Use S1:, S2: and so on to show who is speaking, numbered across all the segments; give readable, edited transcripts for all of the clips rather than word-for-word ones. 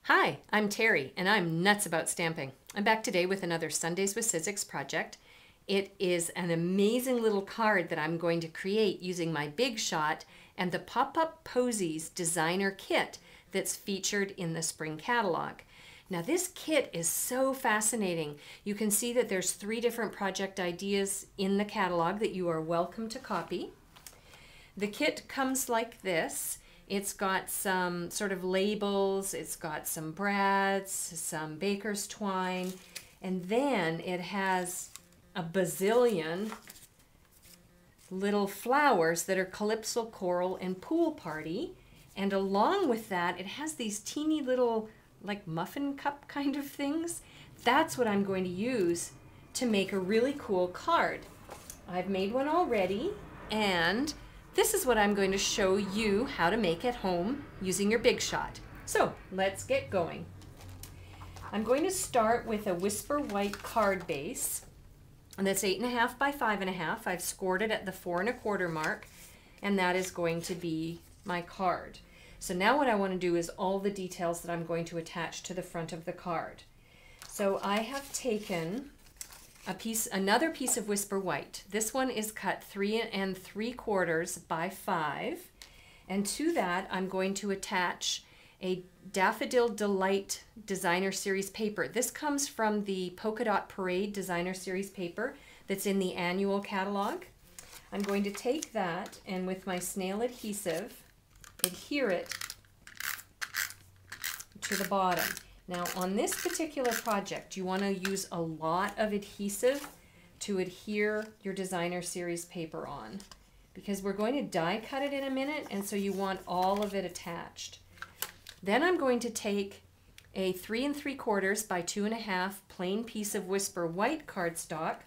S1: Hi, I'm Terry, and I'm nuts about stamping. I'm back today with another Sundays with Sizzix project. It is an amazing little card that I'm going to create using my Big Shot and the pop-up Posies designer kit that's featured in the spring catalog. Now this kit is so fascinating. You can see that there's 3 different project ideas in the catalog that you are welcome to copy. The kit comes like this. It's got some sort of labels, it's got some brads, some baker's twine, and then it has a bazillion little flowers that are calypso coral and pool party. And along with that, it has these teeny little like muffin cup kind of things. That's what I'm going to use to make a really cool card. I've made one already, and this is what I'm going to show you how to make at home using your Big Shot. So let's get going. I'm going to start with a Whisper White card base, and that's 8.5 by 5.5. I've scored it at the 4 1/4 mark, and that is going to be my card. So now what I want to do is all the details that I'm going to attach to the front of the card. So I have taken another piece of Whisper White. This one is cut 3 3/4 by 5, and to that I'm going to attach a Daffodil Delight Designer Series paper. This comes from the Polka Dot Parade Designer Series paper that's in the annual catalog. I'm going to take that and with my snail adhesive adhere it to the bottom. Now on this particular project, you want to use a lot of adhesive to adhere your designer series paper on, because we're going to die cut it in a minute, and so you want all of it attached. Then I'm going to take a 3 3/4 by 2.5 plain piece of Whisper White cardstock,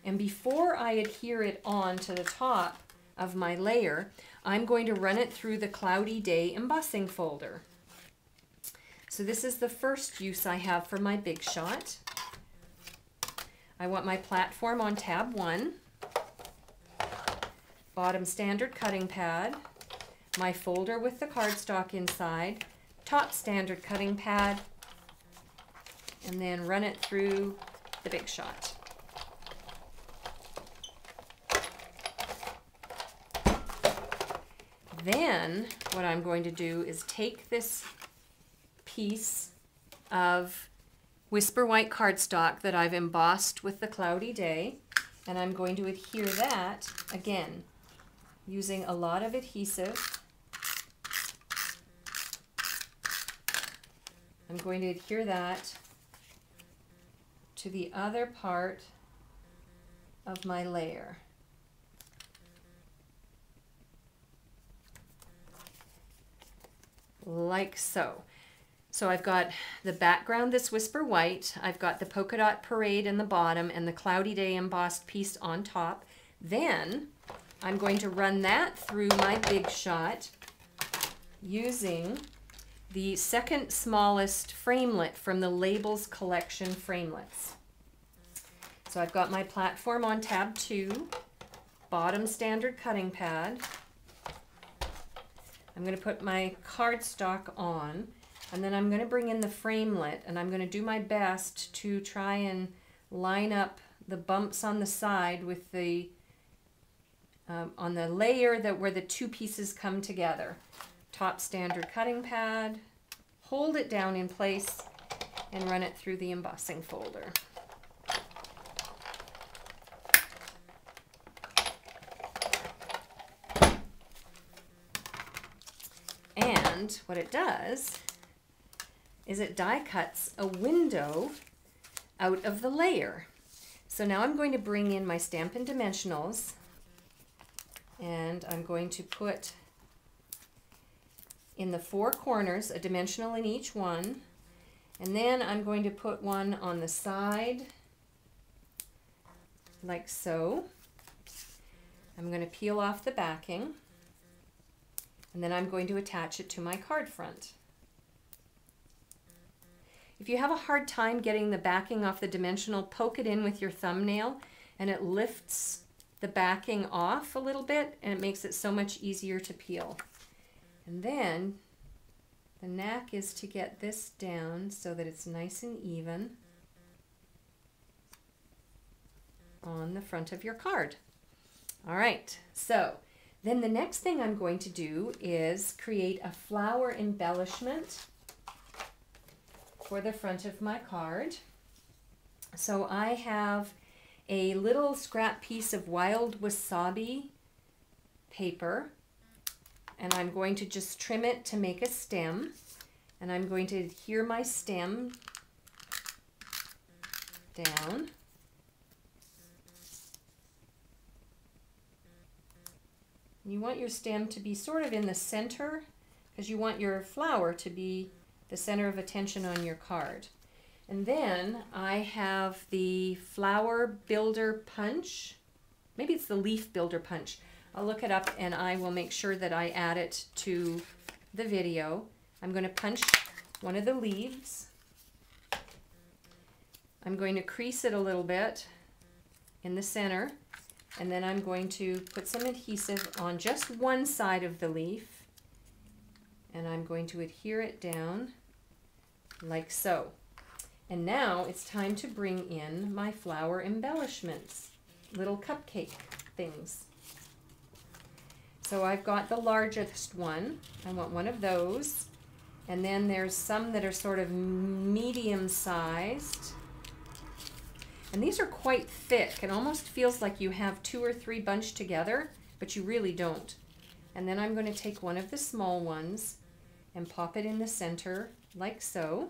S1: and before I adhere it on to the top of my layer, I'm going to run it through the Cloudy Day embossing folder. So this is the first use I have for my Big Shot. I want my platform on tab 1, bottom standard cutting pad, my folder with the cardstock inside, top standard cutting pad, and then run it through the Big Shot. Then what I'm going to do is take this piece of Whisper White cardstock that I've embossed with the Cloudy Day, and I'm going to adhere that again using a lot of adhesive. I'm going to adhere that to the other part of my layer. Like so. So I've got the background that's Whisper White, I've got the Polka Dot Parade in the bottom and the Cloudy Day embossed piece on top. Then I'm going to run that through my Big Shot using the second smallest framelit from the Labels Collection framelits. So I've got my platform on tab 2, bottom standard cutting pad. I'm going to put my cardstock on, and then I'm going to bring in the framelit, and I'm going to do my best to try and line up the bumps on the side with the on the layer where the 2 pieces come together. Top standard cutting pad, hold it down in place, and run it through the embossing folder. And what it does is it die cuts a window out of the layer. So now I'm going to bring in my Stampin' Dimensionals, and I'm going to put in the 4 corners a dimensional in each one, and then I'm going to put one on the side like so. I'm going to peel off the backing, and then I'm going to attach it to my card front. If you have a hard time getting the backing off the dimensional, poke it in with your thumbnail, and it lifts the backing off a little bit, and it makes it so much easier to peel. And then The knack is to get this down so that it's nice and even on the front of your card. All right, so then the next thing I'm going to do is create a flower embellishment for the front of my card. So I have a little scrap piece of wild wasabi paper, and I'm going to just trim it to make a stem, and I'm going to adhere my stem down. You want your stem to be sort of in the center because you want your flower to be the center of attention on your card. And then I have the flower builder punch. Maybe it's the leaf builder punch. I'll look it up and I will make sure that I add it to the video. I'm going to punch one of the leaves. I'm going to crease it a little bit in the center, and then I'm going to put some adhesive on just one side of the leaf, and I'm going to adhere it down like so. And now it's time to bring in my flower embellishments, little cupcake things. So I've got the largest one. I want one of those. And then there's some that are sort of medium sized. And these are quite thick. It almost feels like you have 2 or 3 bunched together, but you really don't. And then I'm going to take one of the small ones and pop it in the center like so.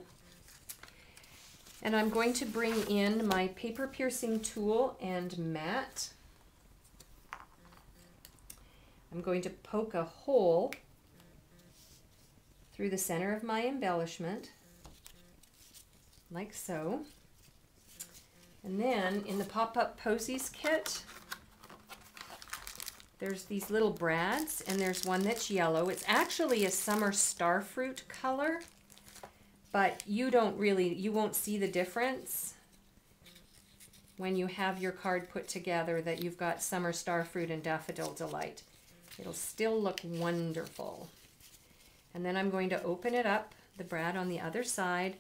S1: And I'm going to bring in my paper piercing tool and mat. I'm going to poke a hole through the center of my embellishment, like so. And then in the Pop-Up Posies kit, there's these little brads, and there's one that's yellow. It's actually a summer starfruit color, but you won't see the difference when you have your card put together that you've got summer starfruit and daffodil delight. It'll still look wonderful. And then I'm going to open it up, the brad on the other side,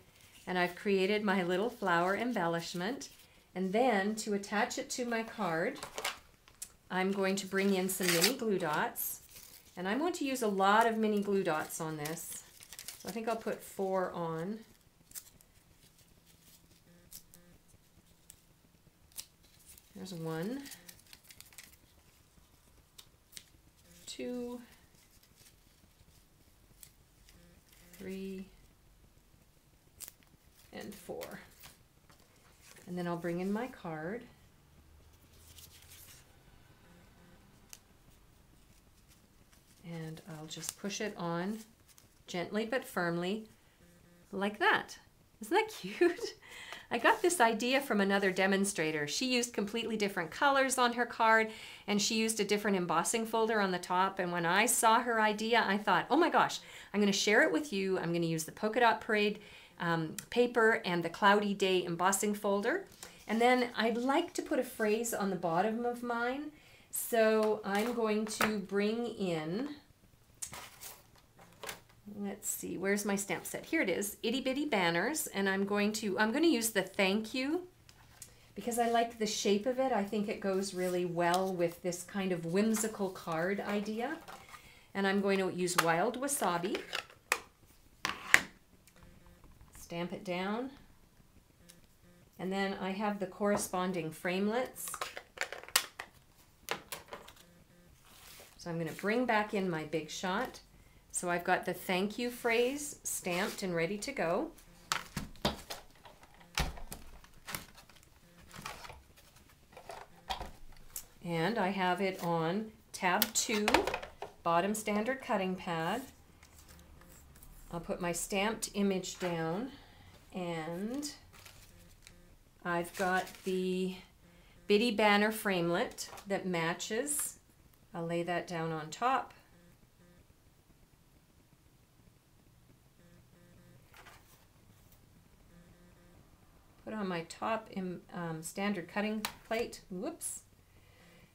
S1: and I've created my little flower embellishment. And then to attach it to my card, I'm going to bring in some mini glue dots. And I'm going to use a lot of mini glue dots on this. So I think I'll put 4 on. There's 1, 2, 3, and 4. And then I'll bring in my card. And I'll just push it on gently but firmly like that. Isn't that cute? I got this idea from another demonstrator. She used completely different colors on her card, and she used a different embossing folder on the top. And when I saw her idea, I thought, oh my gosh, I'm going to share it with you. I'm going to use the Polka Dot Parade paper and the Cloudy Day embossing folder. And then I'd like to put a phrase on the bottom of mine. So I'm going to bring in, let's see, where's my stamp set? Here it is, Itty Bitty Banners, and I'm going to use the thank you because I like the shape of it. I think it goes really well with this kind of whimsical card idea. And I'm going to use wild wasabi. Stamp it down. And then I have the corresponding framelets. So I'm going to bring back in my big shot. So I've got the thank you phrase stamped and ready to go. And I have it on tab 2, bottom standard cutting pad. I'll put my stamped image down, and I've got the Bitty Banner framelit that matches. I'll lay that down on top. Put on my top standard cutting plate. Whoops.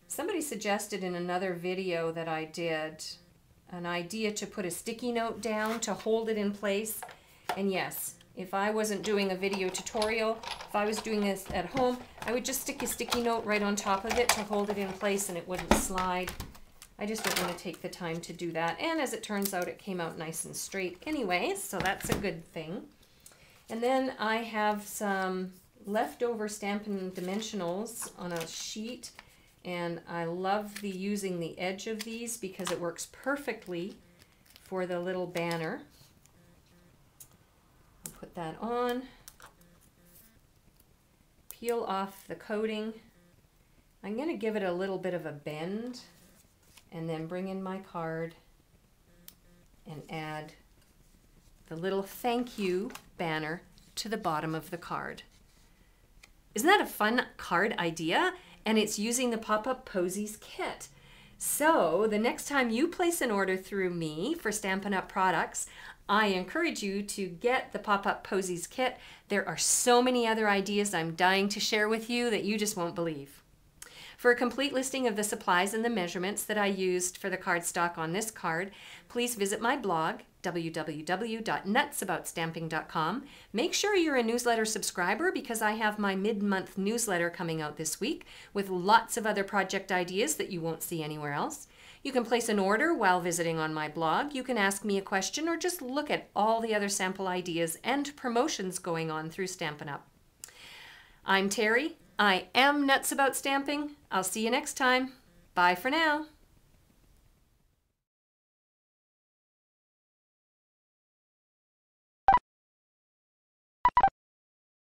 S1: Somebody suggested in another video that I did an idea to put a sticky note down to hold it in place. And yes, if I wasn't doing a video tutorial, if I was doing this at home, I would just stick a sticky note right on top of it to hold it in place and it wouldn't slide. I just don't want to take the time to do that. And as it turns out, it came out nice and straight anyway, so that's a good thing. And then I have some leftover Stampin' Dimensionals on a sheet, and I love using the edge of these because it works perfectly for the little banner. I'll put that on, peel off the coating. I'm going to give it a little bit of a bend and then bring in my card and add the little thank you banner to the bottom of the card. Isn't that a fun card idea? And it's using the pop-up Posies kit. So the next time you place an order through me for Stampin' Up! Products, I encourage you to get the pop-up Posies kit. There are so many other ideas I'm dying to share with you that you just won't believe. For a complete listing of the supplies and the measurements that I used for the cardstock on this card, please visit my blog, www.nutsaboutstamping.com. Make sure you're a newsletter subscriber because I have my mid-month newsletter coming out this week with lots of other project ideas that you won't see anywhere else. You can place an order while visiting on my blog. You can ask me a question or just look at all the other sample ideas and promotions going on through Stampin' Up! I'm Terry. I am nuts about stamping. I'll see you next time. Bye for now.